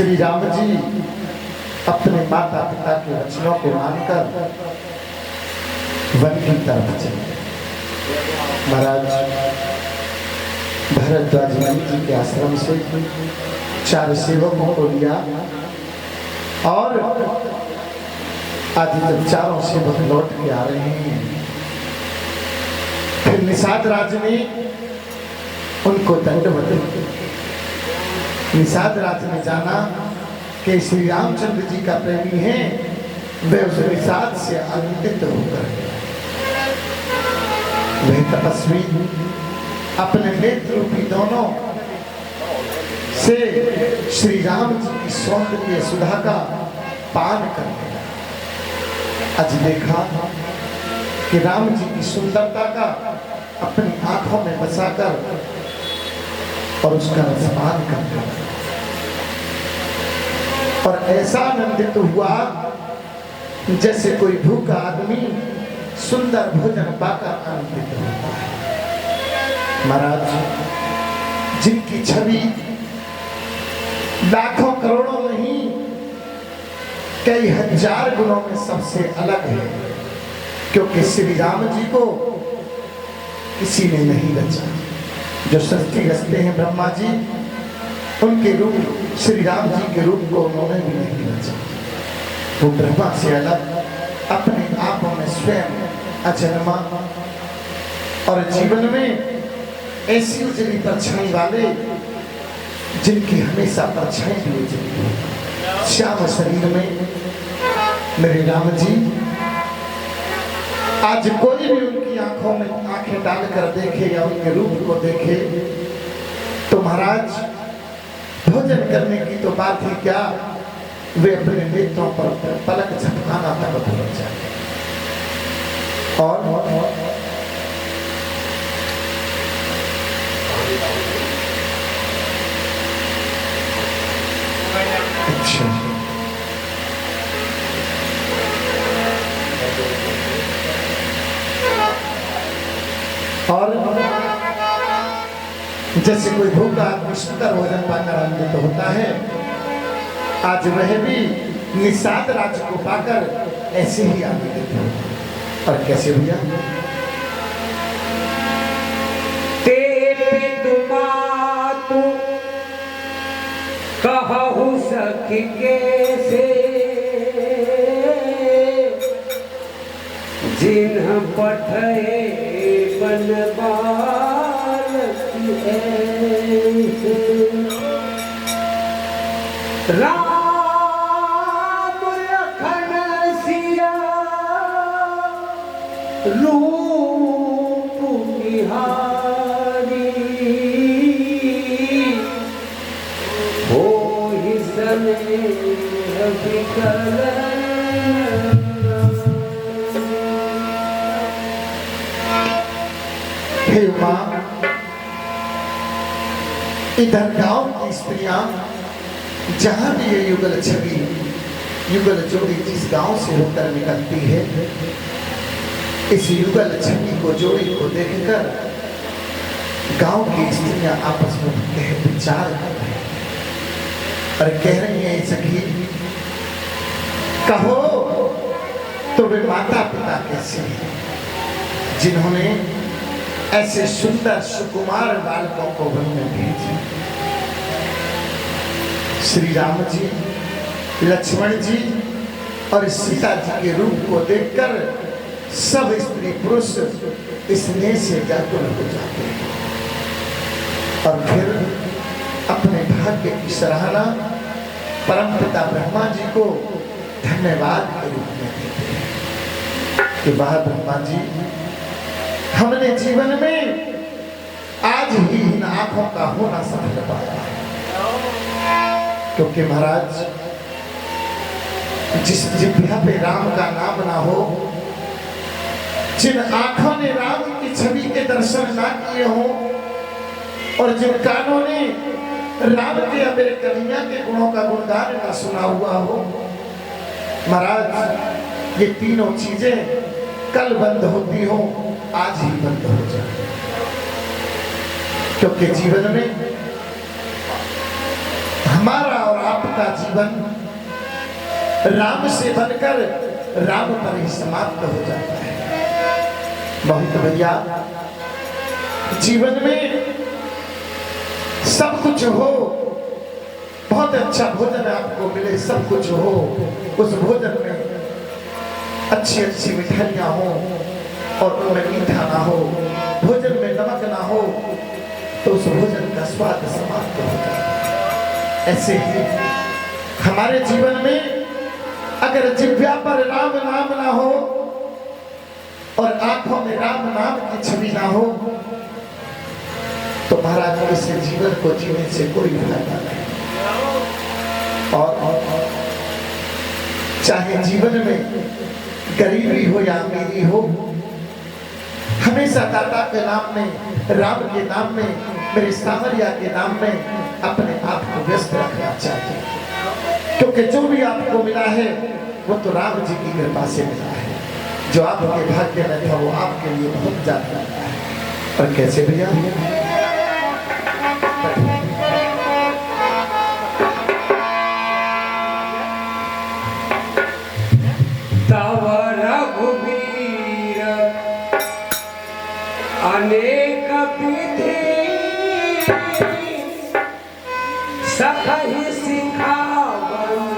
श्री राम जी अपने माता पिता के वचनों को मानकर वन की तरफ चले। महाराज भरद्वाज मुनि जी के आश्रम से 4 सेवकों को लिया और आज जब चारों सेवक लौट के आ रहे हैं, फिर निषाद राज ने उनको दंडवत किया। निषाद राज ने जाना कि श्री रामचंद्र जी का प्रेमी है, वे उस निषाद से आनंदित होकर वह तपस्वी अपने नेत्र रूपी दोनों से श्री राम जी की सौंदर्य सुधा का पान करने लगा। आज देखा कि राम जी की सुंदरता का अपनी आंखों में बसाकर और उसका रसपान करने लगा और ऐसा आनंदित हुआ जैसे कोई भूखा आदमी सुंदर भोजन पाकर आनंदित होता है। महाराज जिनकी छवि लाखों करोड़ों नहीं कई हजार गुणों में सबसे अलग है, क्योंकि श्री राम जी को किसी ने नहीं रचा। जो सृष्टि रचते हैं ब्रह्मा जी, उनके रूप श्री राम जी के रूप को उन्होंने भी नहीं रचा। वो ब्रह्मा से अलग अपने आप में स्वयं अजन्मा और जीवन में ऐसी उजली परछाई वाले जिनकी हमेशा परछाई भी उजली हो। श्याम शरीर में मेरे राम जी, आज कोई भी उनकी आंखों में आंखें डालकर देखे या उनके रूप को देखे तो महाराज भोजन करने की तो बात ही क्या, वे अपने नेत्रों पर पलक झपकाना तक भूल जाए। और अच्छा और जैसे कोई भूखा आदमी सुंदर भोजन पाकर आनंदित होता है, आज वह भी निषाद राज को पाकर ऐसे ही आनंदित हो। और कैसे भैया? तेरे तुमातु कहु सखी कैसे, जिन्ह पठे बनवाल राम लखन सिया रूप निहारी, होहि स्नेह विकल। हे मां, इधर गांव की स्त्रियां जहां भी ये युगल छवि युगल जोड़ी जिस गांव से होकर निकलती है, इस युगल छवि को जोड़ी को देखकर गांव की स्त्रियां आपस में विचार कर रही हैं और कह रही हैं, सखी कहो तो वे माता पिता कैसे हैं जिन्होंने ऐसे सुंदर सुकुमार बालकों को वन में भेजा। श्री राम जी, लक्ष्मण जी और सीता जी के रूप को देखकर सब स्त्री पुरुष स्नेह से व्याकुल हो जाते हैं और फिर अपने भाग्य की सराहना परमपिता ब्रह्मा जी को धन्यवाद के रूप में देते हैं कि वाह ब्रह्मा जी, हमने जीवन में आज ही इन आंखों का होना समझ पाया है। क्योंकि महाराज जिस जिह्वा पे राम का नाम ना हो, जिन आंखों ने राम की छवि के दर्शन ना किए हो और जिन कानों ने राम के अबेर कन्हैया के गुणों का गुणगान ना सुना हुआ हो, महाराज ये तीनों चीजें कल बंद होती हो, आज ही बंद हो जाए। क्योंकि जीवन में हमारा और आपका आपका जीवन राम से बनकर राम पर ही समाप्त हो जाता है। बहुत भैया, जीवन में सब कुछ हो, बहुत अच्छा भोजन आपको मिले, सब कुछ हो, उस भोजन में अच्छी अच्छी मिठाइयाँ हो और उनमें मीठा ना हो, भोजन में नमक ना हो, तो उस भोजन का स्वाद समाप्त हो जाता है। ऐसे ही हमारे जीवन में अगर जिह्वा पर राम नाम ना हो और आंखों में राम नाम की छवि ना हो, तो महाराज इस जीवन को जीने से कोई फायदा नहीं। और चाहे जीवन में गरीबी हो या अमीरी हो, हमेशा दाता के नाम में, राम के नाम में, मेरे सामरिया के नाम में अपने आप को व्यस्त रखना चाहिए, क्योंकि जो भी आपको मिला है वो तो राम जी की कृपा से मिला है। जो आपके भाग्य में था वो आपके लिए बहुत ज्यादा है। और कैसे भैया, रघुवीर अनेक विधि सखहि सिखावन।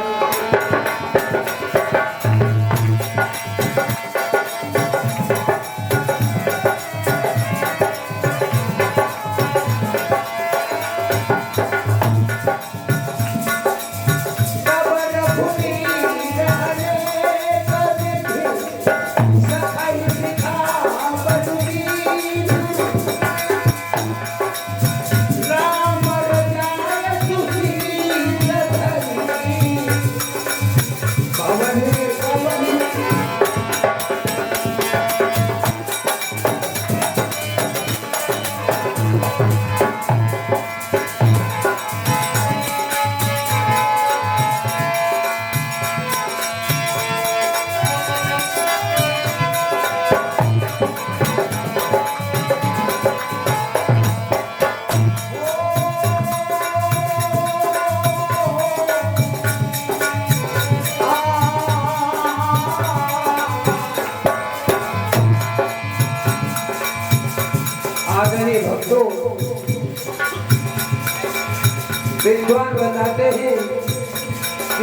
विद्वान बताते हैं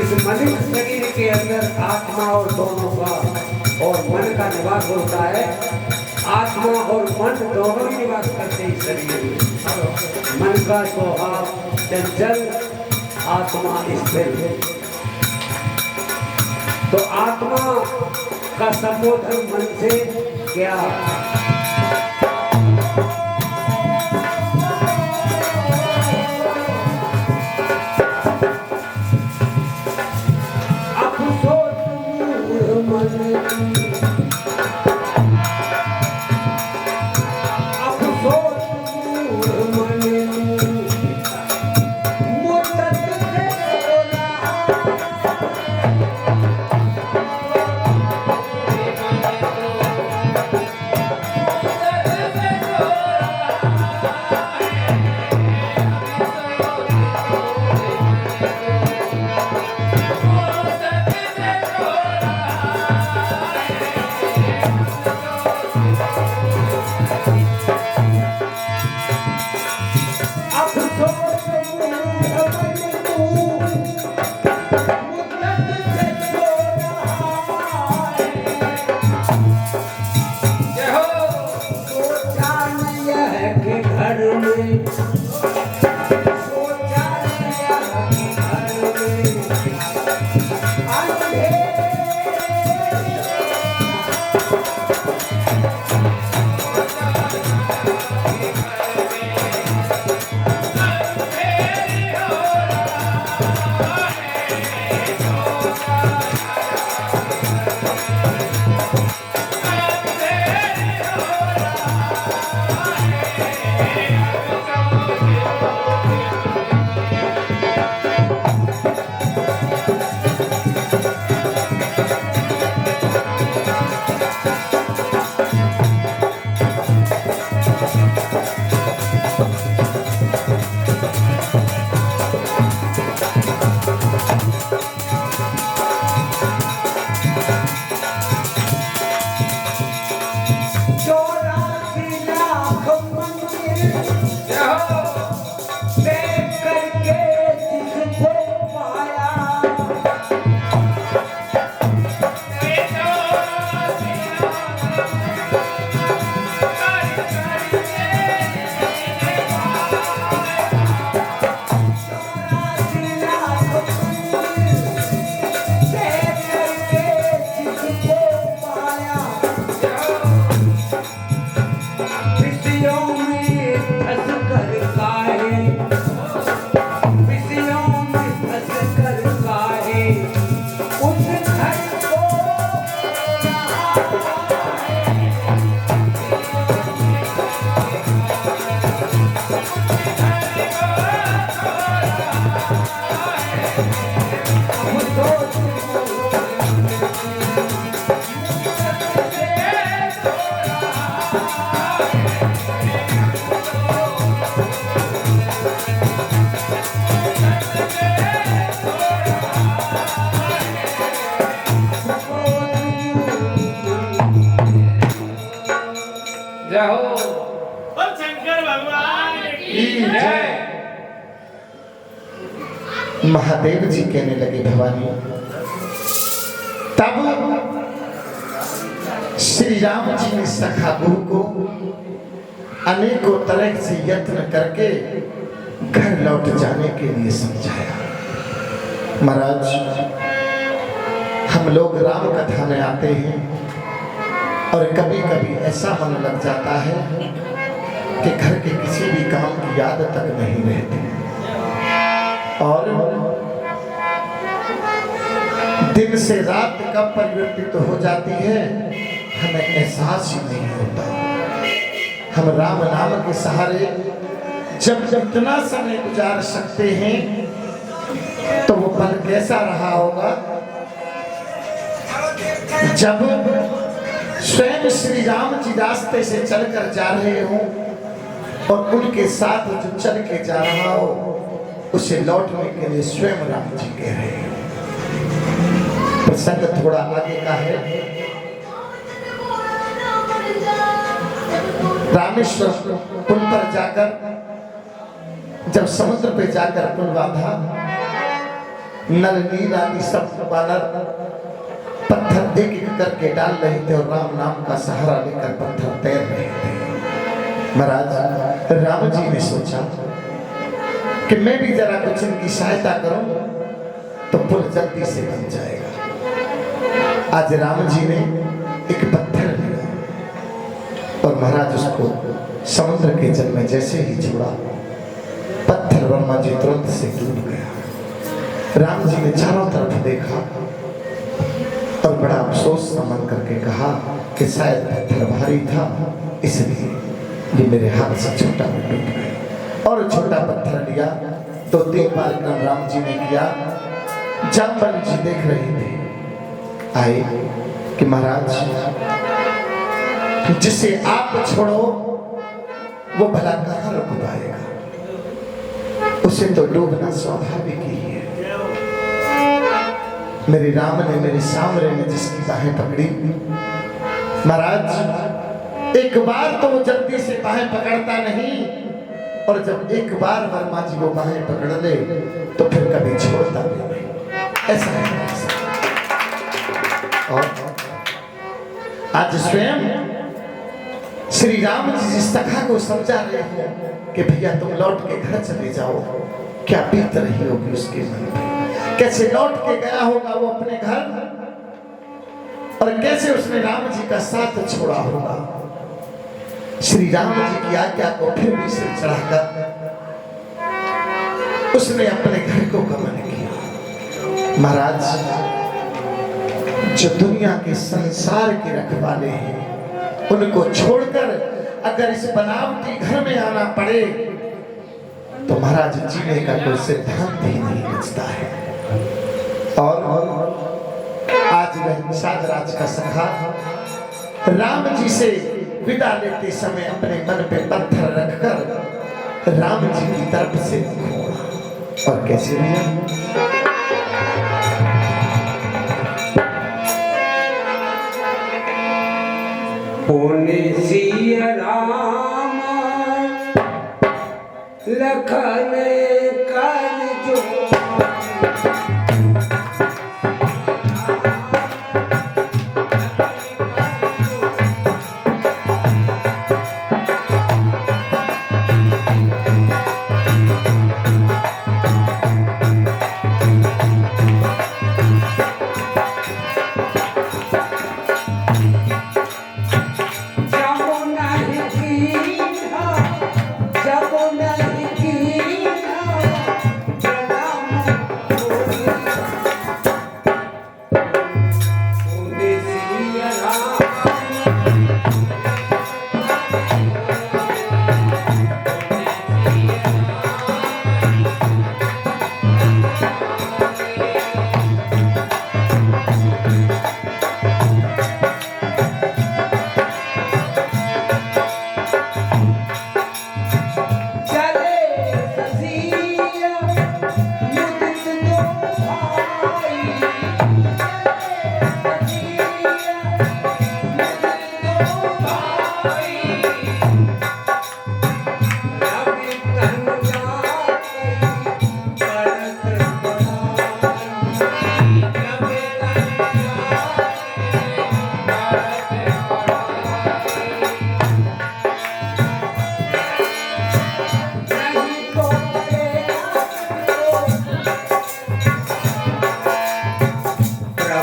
इस मनुष्य शरीर के अंदर आत्मा और दोनों का और मन का निवास होता है। आत्मा और मन दोनों ही निवास करते हैं शरीर में। मन का स्वभाव चंचल, आत्मा स्थिर है। तो आत्मा का संबोधन मन से क्या? महादेव जी कहने लगे भवानी, तब श्री राम जी ने सखा गुरु को अनेकों तरह से यत्न करके घर लौट जाने के लिए समझाया। महाराज, हम लोग राम कथा में आते हैं और कभी कभी ऐसा मन लग जाता है कि घर के किसी भी काम की याद तक नहीं रहती और दिन से रात कब परिवर्तित हो जाती है हमें एहसास ही नहीं होता। हम राम नाम के सहारे जब इतना समय गुजार सकते हैं तो वो पल कैसा रहा होगा जब स्वयं श्री राम जी रास्ते से चलकर जा रहे हों और उनके साथ जो चल के जा रहा हो उसे लौटने के लिए स्वयं राम जी कह रहे हैं। प्रसंग थोड़ा आगे का है। रामेश्वर पुल पर जाकर जब समुद्र पे जाकर पुल बांधा, नल नील आदि सब बानर पत्थर एक एक करके डाल रहे थे और राम नाम का सहारा लेकर पत्थर तैर रहे थे। महाराज, राम जी ने सोचा कि मैं भी जरा कुछ इनकी सहायता करूं तो पुल जल्दी से बन जाएगा। आज राम जी ने एक पत्थर लिया और महाराज उसको समुद्र के जल में जैसे ही छोड़ा, पत्थर वर्मा जी तुरंत से डूब गया। राम जी ने चारों तरफ देखा और बड़ा अफसोस मन करके कहा कि शायद पत्थर भारी था इसलिए ये मेरे हाथ से छोटा में टूट गया। और छोटा पत्थर लिया, 2-3 बार क्रम राम जी ने किया। जामवन जी देख रहे थे, आए कि महाराज जिसे आप छोड़ो वो भला कहाँ रुक पाएगा, उसे तो डूबना स्वाभाविक ही है। मेरे राम ने मेरे सामने में जिसकी बाहें पकड़ी, महाराज एक बार तो वो जल्दी से बाहें पकड़ता नहीं और जब एक बार वर्मा जी वो बाहें पकड़ ले तो फिर कभी छोड़ता भी नहीं। ऐसा है। और आज स्वयं श्री राम जी जिस सखा को समझा रहे हैं कि भैया तुम लौट के घर चले जाओ, क्या बीत रही होगी उसके मन पे, कैसे लौट के गया होगा वो अपने घर और कैसे उसने राम जी का साथ छोड़ा होगा। श्री राम जी की आज्ञा को फिर भी सिर चढ़ाकर उसने अपने घर को गमन किया। महाराज, जो दुनिया के संसार के रखवाले हैं उनको छोड़कर अगर इस बनावटी घर में आना पड़े तो महाराज जीने का कोई सिद्धांत ही नहीं बचता है। और आज वह साधराज का सखा राम जी से विदा लेते समय अपने मन पे पत्थर रखकर राम जी की तरफ से घूमा। और कैसे लिया? सिया राम लखन कर जो जब नहीं की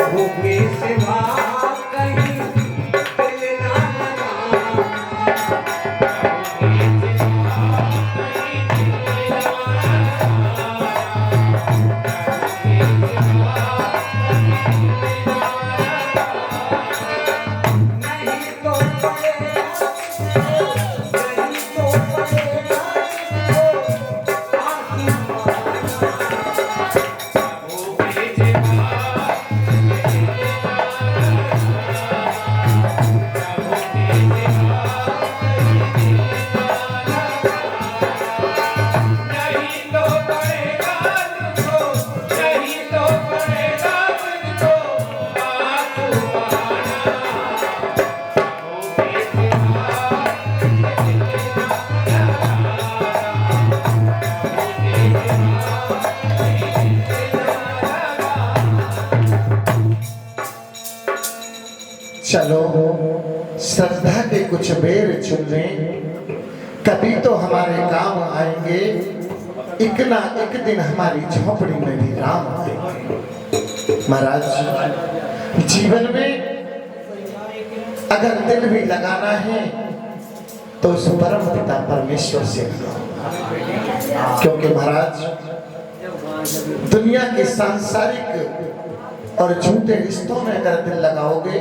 प्रभु के सिवा कहीं दिल ना लगा। नहीं तो पड़ेगा, नहीं तो पड़ेगा चलो श्रद्धा के कुछ बेर चुन लें, कभी तो हमारे काम आएंगे, एक ना एक दिन हमारी झोपड़ी में भी राम आएंगे। महाराज जीवन में अगर दिल भी लगाना है तो उस परम पिता परमेश्वर से लगाओ, क्योंकि महाराज दुनिया के सांसारिक और झूठे रिश्तों में अगर दिल लगाओगे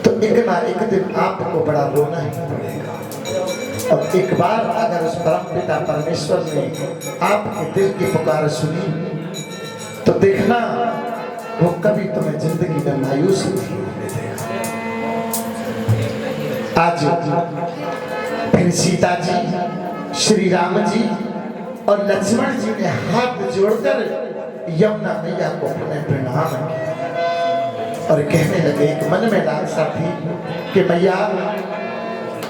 तो एक ना एक दिन आपको बड़ा रोना ही पड़ेगा। और एक बार अगर उस परम पिता परमेश्वर ने आपके दिल की पुकार सुनी तो देखना वो कभी तुम्हें जिंदगी में मायूस नहीं होने देगा। आज फिर सीता जी, श्री राम जी और लक्ष्मण जी ने हाथ जोड़कर यमुना मैया को अपने प्रणाम किया और कहने लगे, एक मन में लालसा थी कि मैया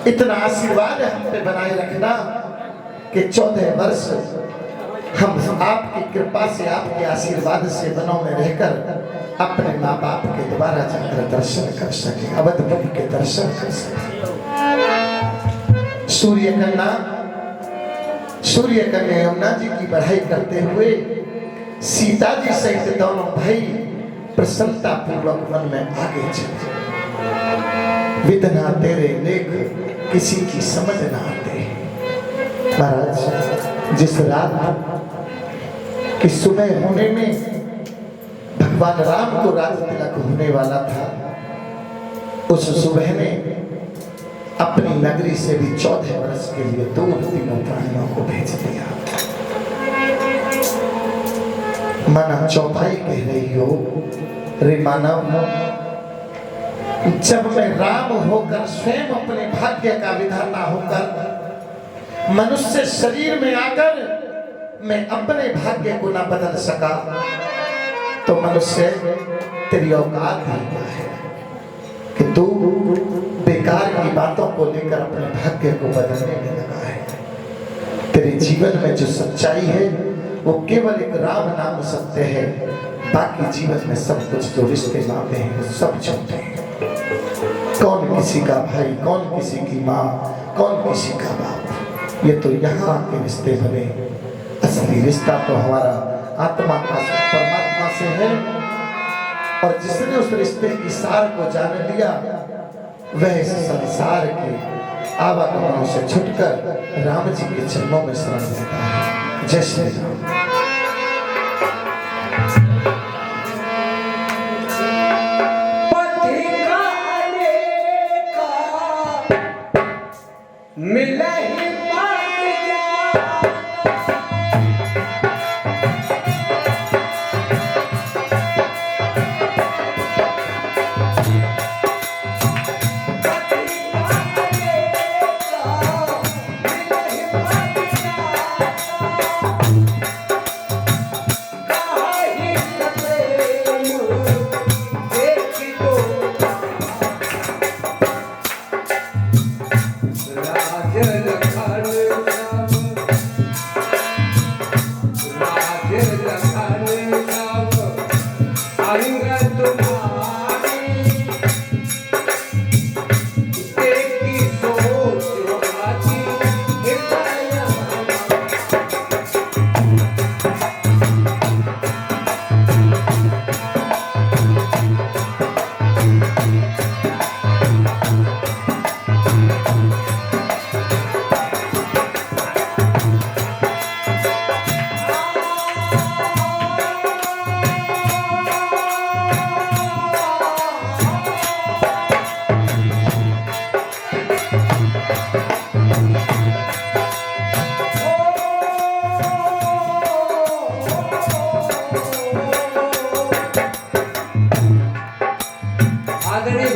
इतना आशीर्वाद हम पे बनाए रखना कि 14 वर्ष हम आपकी कृपा से, आपके आशीर्वाद से वनों में रहकर अपने माँ बाप के दोबारा जाकर दर्शन कर सके, अवधपुरी के दर्शन कर सके। सूर्य कन्या यमुना जी की पढ़ाई करते हुए सीता जी सहित दोनों भाई प्रसन्नता पूर्वक मन में आगे चले। विधना तेरे लेख किसी की समझ ना आते। महाराज जिस रात की सुबह होने में भगवान राम को राज तिलक होने वाला था, उस सुबह में अपनी नगरी से भी 14 वर्ष के लिए दूर तीनों प्राणियों को भेज दिया। माना चौपाई कह रही हो, रे मानव, जब मैं राम होकर स्वयं अपने भाग्य का विधाता होकर मनुष्य शरीर में आकर मैं अपने भाग्य को न बदल सका तो मनुष्य तेरी औकात ही क्या है कि तू बेकार की बातों को लेकर अपने भाग्य को बदलने में लगा है। तेरे जीवन में जो सच्चाई है वो केवल एक राम नाम सत्य है, बाकी जीवन में सब कुछ जो रिश्ते नाते हैं वो सब झूठे हैं। कौन किसी का भाई, कौन किसी की माँ, कौन किसी का बाप, ये तो यहाँ के रिश्ते बने। असली रिश्ता तो हमारा आत्मा का परमात्मा से है, और जिसने उस रिश्ते की सार को जान लिया वह इस संसार के आवागमनों से छुटकर राम जी के चरणों में शरण लेता है। जय श्री राम।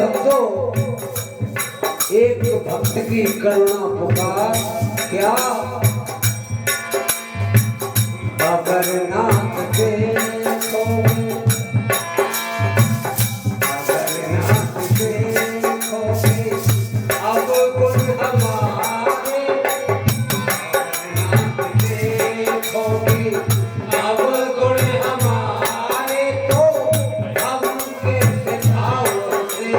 भक्तों, एक भक्त की करुणा पुकार क्या, अगर नाथ देखो, अगर नाथ देखोगे अब कुछ हमारे, अगर नाथ देखोगे अब गुण हमारे, तो हम कैसे भाव से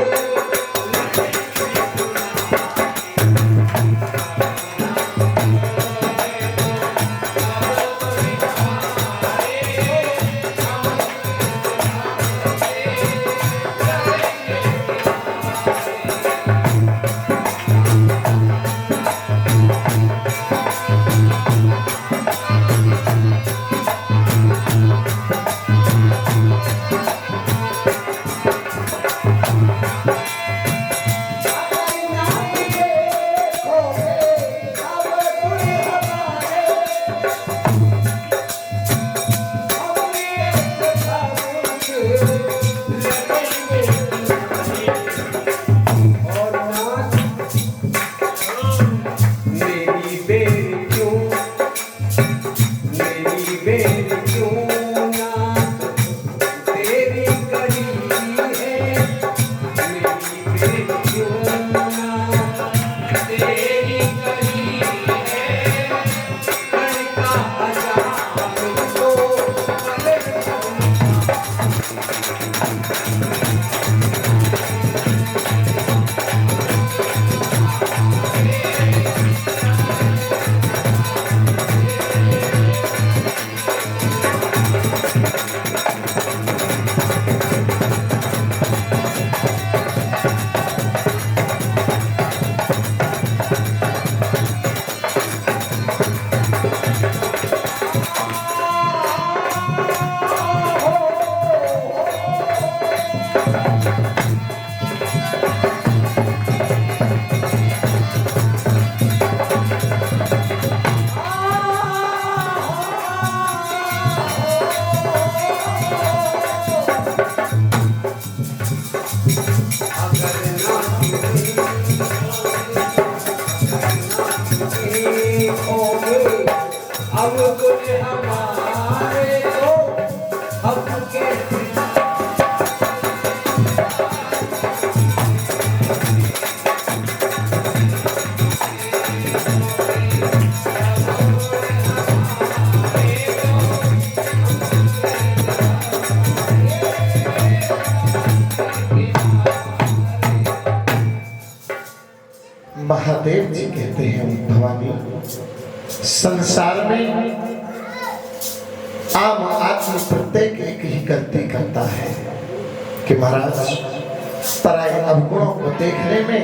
अब कुछ हमारे, तो हम कैसे महादेव जी कहते हैं भवानी, संसार में आम आदमी प्रत्येक एक ही गलती करता है कि महाराज पराये अवगुणों को देखने में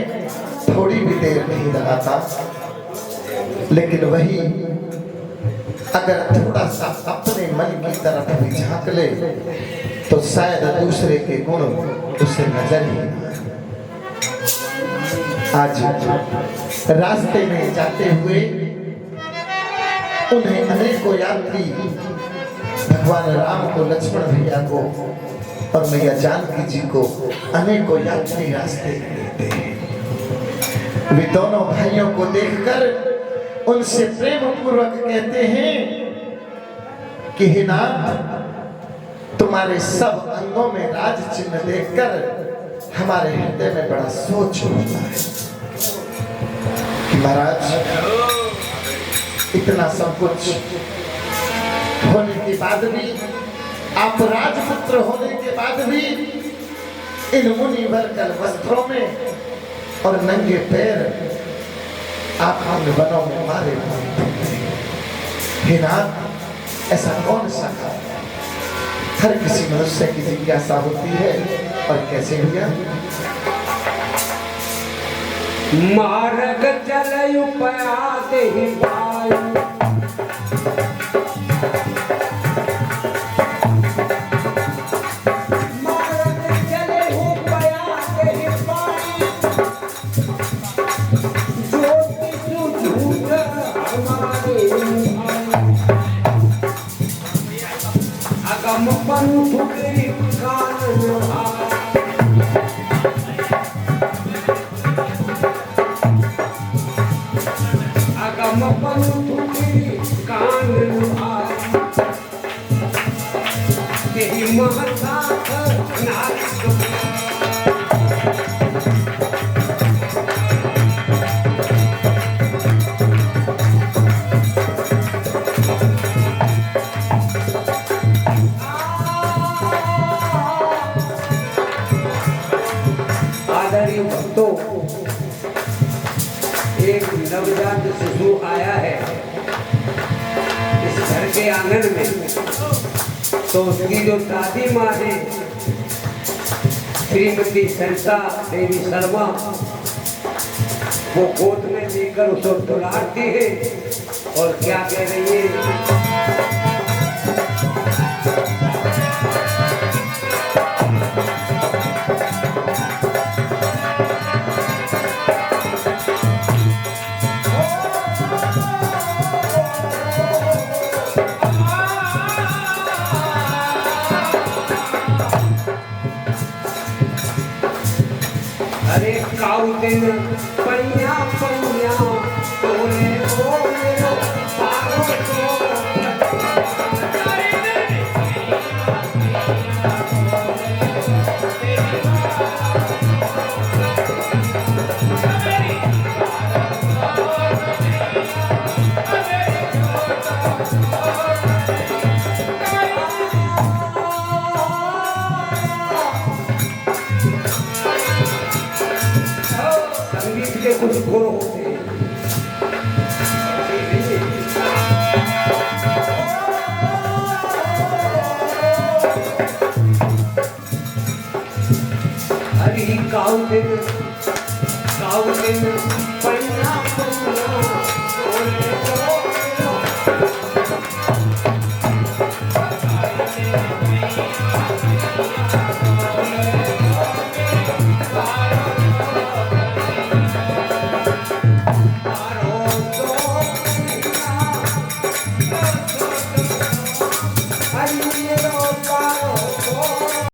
थोड़ी भी देर नहीं लगाता, लेकिन वही अगर थोड़ा सा अपने मन की तरफ भी झांक ले तो शायद दूसरे के गुण उसे नजर ही ना आए। आज रास्ते में जाते हुए उन्हें अनेकों यात्री भगवान राम को, लक्ष्मण भैया को और मैया जानकी जी को अनेकों यात्री रास्ते में मिलते हैं। वे दोनों भाइयों को देखकर उनसे प्रेम पूर्वक कहते हैं कि हे नाथ, तुम्हारे सब अंगों में राज चिन्ह देखकर हमारे हृदय में बड़ा सोच होता है कि महाराज इतना सब कुछ होने के बाद भी, आप राजपुत्र होने के बाद भी इन मुनि वर्गल वस्त्रों में और नंगे पैर आप हम वनों में मारे हे नाथ, ऐसा कौन सा काम? हर किसी मनुष्य की जिज्ञासा होती है, और कैसे भैया? मार्ग चलयु पयाते ही वायु, मार्ग चलयु पयाते ही वायु, ज्योति सुझूठ हमारे अगम पंथ कानन आदरणीय भक्तों, एक नवजात शिशु आया है इस घर के आंगन में। तो उसकी जो दादी माँ है श्रीमती संसा देवी शर्मा, वो गोद में लेकर उसे दुलारती है और क्या कह रही है। अरे काऊ दिन पैया पैया तोरे बोले पागल संगीत के कुछ गुण होते हैं। हरी काऊ दिन पैया पैया